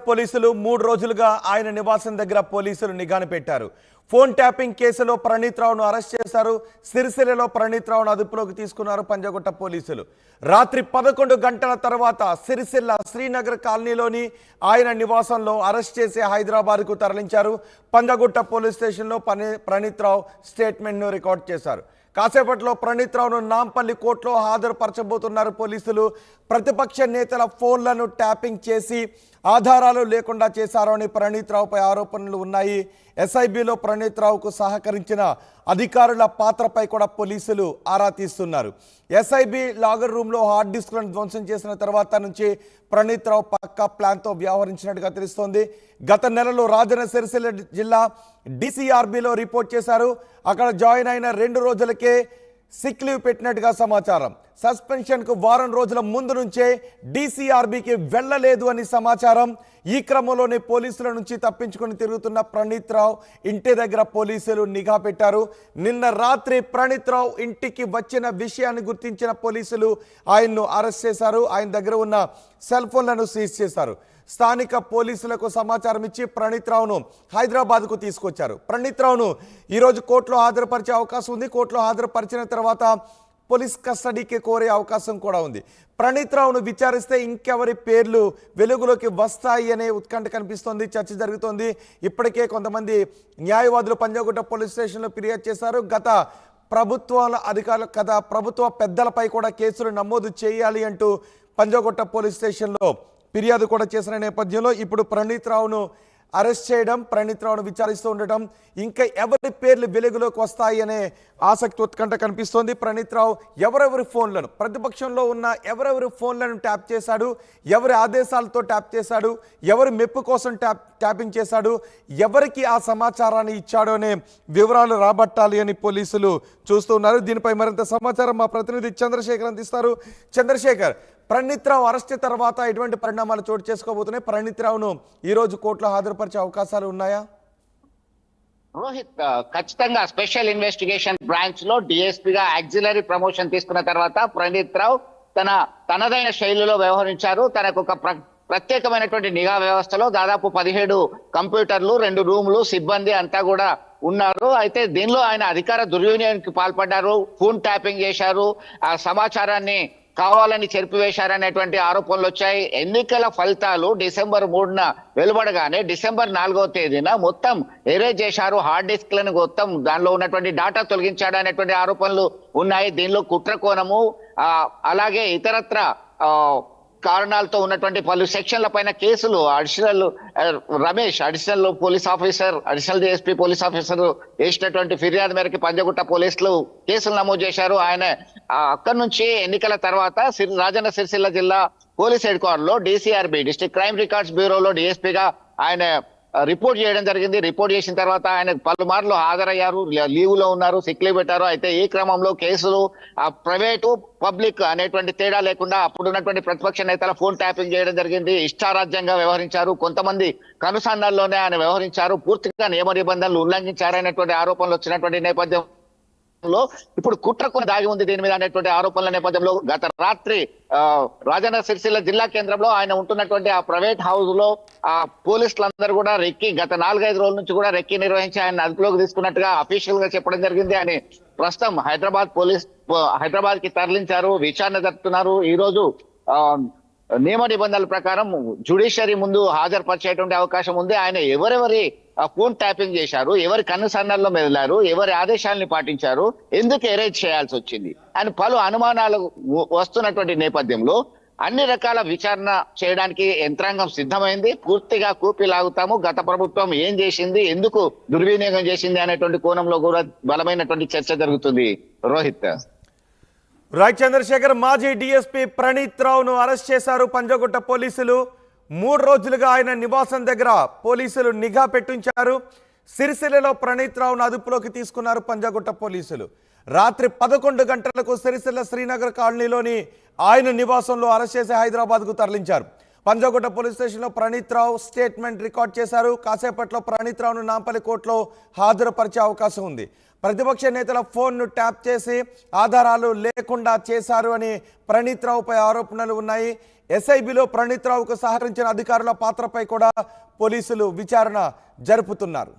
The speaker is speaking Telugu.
పోలీసులు 3 రోజులుగా ఆయన నివాసం దగ్గర పోలీసులు నిఘాను పెట్టారు. ఫోన్ ట్యాపింగ్ కేసులో ప్రణీత్ రావును అరెస్ట్ చేశారు. సిరిసిల్లలో ప్రణీత్ రావును అదుపులోకి తీసుకున్నారు పంజగుట్ట పోలీసులు. రాత్రి 11 గంటల తర్వాత సిరిసిల్ల శ్రీనగర్ కాలనీలోని ఆయన నివాసంలో అరెస్ట్ చేసి హైదరాబాద్కు తరలించారు. పంజగుట్ట పోలీస్ స్టేషన్లో ప్రణీత్ రావు స్టేట్మెంట్ను రికార్డ్ చేశారు. కాసేపట్లో ప్రణీత్ రావును నాంపల్లి కోర్టులో హాజరుపరచబోతున్నారు పోలీసులు. ప్రతిపక్ష నేతల ఫోన్లను ట్యాపింగ్ చేసి ఆధారాలు లేకుండా చేశారని ప్రణీత్ రావుపై ఆరోపణలు ఉన్నాయి. ఎస్ఐబిలో ప్రణీత్ రావుకు సహకరించిన అధికారుల పాత్రపై కూడా పోలీసులు ఆరా తీస్తున్నారు. ఎస్ఐబి లాగర్ రూమ్లో హార్డ్ డిస్క్లను ధ్వంసం చేసిన తర్వాత నుంచి ప్రణీత్ రావు పక్కా ప్లాన్తో వ్యవహరించినట్టుగా తెలుస్తోంది. గత నెలలో రాజన్న సిరిసిల్ల జిల్లా డిసిఆర్బిలో రిపోర్ట్ చేశారు. అక్కడ జాయిన్ అయిన 2 రోజులకే సిక్ లీవ్ పెట్టినట్టుగా సమాచారం. సస్పెన్షన్కు వారం రోజుల ముందు నుంచే డిసిఆర్బికి వెళ్ళలేదు అని సమాచారం. ఈ క్రమంలోనే పోలీసుల నుంచి తప్పించుకొని తిరుగుతున్న ప్రణీత్ రావు ఇంటి దగ్గర పోలీసులు నిఘా పెట్టారు. నిన్న రాత్రి ప్రణీత్ రావు ఇంటికి వచ్చిన విషయాన్ని గుర్తించిన పోలీసులు ఆయన్ను అరెస్ట్ చేశారు. ఆయన దగ్గర ఉన్న సెల్ ఫోన్లను సీజ్ చేశారు. స్థానిక పోలీసులకు సమాచారం ఇచ్చి ప్రణీత్ రావును హైదరాబాద్కు తీసుకొచ్చారు. ప్రణీత్ రావును ఈరోజు కోర్టులో హాజరుపరిచే అవకాశం ఉంది. కోర్టులో హాజరుపరిచిన తర్వాత పోలీస్ కస్టడీకి కోరే అవకాశం కూడా ఉంది. ప్రణీత్ రావును విచారిస్తే ఇంకెవరి పేర్లు వెలుగులోకి వస్తాయి అనే ఉత్కంఠ కనిపిస్తోంది. చర్చ జరుగుతోంది. ఇప్పటికే కొంతమంది న్యాయవాదులు పంజగుట్ట పోలీస్ స్టేషన్లో ఫిర్యాదు చేశారు. గత ప్రభుత్వాల అధికారులు ప్రభుత్వ పెద్దలపై కూడా కేసులు నమోదు చేయాలి అంటూ పంజగుట్ట పోలీస్ స్టేషన్లో ఫిర్యాదు కూడా చేసిన నేపథ్యంలో ఇప్పుడు ప్రణీత్ రావును అరెస్ట్ చేయడం, ప్రణీత్ రావును విచారిస్తూ ఉండటం, ఇంకా ఎవరి పేర్లు వెలుగులోకి వస్తాయి అనే ఆసక్తి ఉత్కంఠ కనిపిస్తోంది. ప్రణీత్ రావు ఎవరెవరి ఫోన్లను, ప్రతిపక్షంలో ఉన్న ఎవరెవరి ఫోన్లను ట్యాప్ చేశాడు, ఎవరి ఆదేశాలతో ట్యాప్ చేశాడు, ఎవరి మెప్పు కోసం ట్యాపింగ్ చేశాడు, ఎవరికి ఆ సమాచారాన్ని ఇచ్చాడు అనే వివరాలు రాబట్టాలి అని పోలీసులు చూస్తున్నారు. దీనిపై మరింత సమాచారం మా ప్రతినిధి చంద్రశేఖర్ అందిస్తారు. చంద్రశేఖర్, ప్రణీత్ రావు అరెస్ట్ తర్వాత ఎటువంటి పరిణామాలు చోటు చేసుకోబోతున్నాయి? ప్రణీత్ రావును ఈరోజు కోర్టులో హాజరుపరిచే అవకాశాలు ఉన్నాయా? రోహిత్, ఖచ్చితంగా స్పెషల్ ఇన్వెస్టిగేషన్ బ్రాంచ్ లో డిఎస్పీగా ఆక్సిలరీ ప్రమోషన్ తీసుకున్న తర్వాత ప్రణీత్ రావు తనదైన శైలిలో వ్యవహరించారు. తనకు ఒక ప్రత్యేకమైనటువంటి నిఘా వ్యవస్థలో దాదాపు 17 కంప్యూటర్లు, 2 రూములు, సిబ్బంది అంతా కూడా ఉన్నారు. అయితే దీనిలో ఆయన అధికార దుర్వినియోగానికి పాల్పడ్డారు, ఫోన్ ట్యాపింగ్ చేశారు, ఆ సమాచారాన్ని కావాలని చెరిపివేశారనేటువంటి ఆరోపణలు వచ్చాయి. ఎన్నికల ఫలితాలు డిసెంబర్ 3న వెలువడగానే డిసెంబర్ 4వ తేదీన మొత్తం ఎరేజ్ చేశారు. హార్డ్ డిస్క్లను మొత్తం దానిలో ఉన్నటువంటి డాటా తొలగించాడు అనేటువంటి ఆరోపణలు ఉన్నాయి. దీనిలో కుట్ర కోణము అలాగే ఇతరత్ర కారణాలతో ఉన్నటువంటి పలు సెక్షన్ల పైన కేసులు additional Ramesh, additional police officer, additional DSP police officer వేసినటువంటి ఫిర్యాదు మేరకు పంజగుట్ట పోలీసులు కేసులు నమోదు చేశారు. ఆయన అక్కడి నుంచి ఎన్నికల తర్వాత రాజన్న సిరిసిల్ల జిల్లా పోలీస్ హెడ్ క్వార్టర్ లో డిసిఆర్బి, డిస్ట్రిక్ట్ క్రైమ్ రికార్డ్స్ బ్యూరోలో డిఎస్పీగా ఆయన రిపోర్ట్ చేయడం జరిగింది. రిపోర్ట్ చేసిన తర్వాత ఆయన పలుమార్లు హాజరయ్యారు, లీవ్ లో ఉన్నారు, సిక్ లీవ్ పెట్టారు. అయితే ఈ క్రమంలో కేసులు ప్రైవేటు పబ్లిక్ అనేటువంటి తేడా లేకుండా అప్పుడున్నటువంటి ప్రతిపక్ష నేతల ఫోన్ ట్యాపింగ్ చేయడం జరిగింది. ఇష్టారాజ్యంగా వ్యవహరించారు. కొంతమంది కనుసన్నల్లోనే ఆయన వ్యవహరించారు. పూర్తిగా నియమ నిబంధనలు ఉల్లంఘించారనేటువంటి ఆరోపణలు వచ్చినటువంటి నేపథ్యం ఇప్పుడు కుట్రకు దాగి ఉంది దీని మీద అనేటువంటి ఆరోపణల నేపథ్యంలో గత రాత్రి రాజన్న సిరిసిల్ల జిల్లా కేంద్రంలో ఆయన ఉంటున్నటువంటి ఆ ప్రైవేట్ హౌస్ లో ఆ పోలీసులందరూ కూడా రెక్కి గత 4-5 రోజుల నుంచి కూడా రెక్కి నిర్వహించి ఆయన అదుపులోకి తీసుకున్నట్టుగా అఫీషియల్ గా చెప్పడం జరిగింది. అని ప్రస్తుతం హైదరాబాద్ కి తరలించారు, విచారణ జరుపుతున్నారు. ఈ రోజు నియమ నిబంధనల ప్రకారం జ్యుడిషియరీ ముందు హాజరుపరిచేటువంటి అవకాశం ఉంది. ఆయన ఎవరెవరి ఫోన్ ట్యాపింగ్ చేశారు, ఎవరి కన్నుసన్నల్లో మెదిలారు, ఎవరి ఆదేశాలని పాటించారు, ఎందుకు ఎరేజ్ చేయాల్సి వచ్చింది అని పలు అనుమానాలు వస్తున్నటువంటి నేపథ్యంలో అన్ని రకాల విచారణ చేయడానికి యంత్రాంగం సిద్ధమైంది. పూర్తిగా కూపి లాగుతాము, గత ప్రభుత్వం ఏం చేసింది, ఎందుకు దుర్వినియోగం చేసింది అనేటువంటి కోణంలో కూడా బలమైనటువంటి చర్చ జరుగుతుంది. రోహిత్, రైట్ చంద్రశేఖర్, మాజీ డిఎస్పీ ప్రణీత్ రావును అరెస్ట్ చేశారు పంజగుట్ట పోలీసులు. 3 రోజులుగా ఆయన నివాసం దగ్గర పోలీసులు నిఘా పెట్టించారు. సిరిసిల్లలో ప్రణీత్ రావును అదుపులోకి తీసుకున్నారు పంజగుట్ట పోలీసులు. రాత్రి 11 గంటలకు సిరిసిల్ల శ్రీనగర్ కాలనీలోని ఆయన నివాసంలో అరెస్ట్ చేసి హైదరాబాద్కు తరలించారు. పంజగుట్ట పోలీస్ స్టేషన్లో ప్రణీత్ రావు స్టేట్మెంట్ రికార్డ్ చేశారు. కాసేపట్లో ప్రణీత్ రావును నాంపల్లి కోర్టులో హాజరుపరిచే అవకాశం ఉంది. ప్రతిపక్ష నేతల ఫోన్ను ట్యాప్ చేసి ఆధారాలు లేకుండా చేశారు అని ప్రణీత్ రావుపై ఆరోపణలు ఉన్నాయి. ఎస్ఐబిలో ప్రణీత్ రావుకు సహకరించిన అధికారుల పాత్రపై కూడా పోలీసులు విచారణ జరుపుతున్నారు.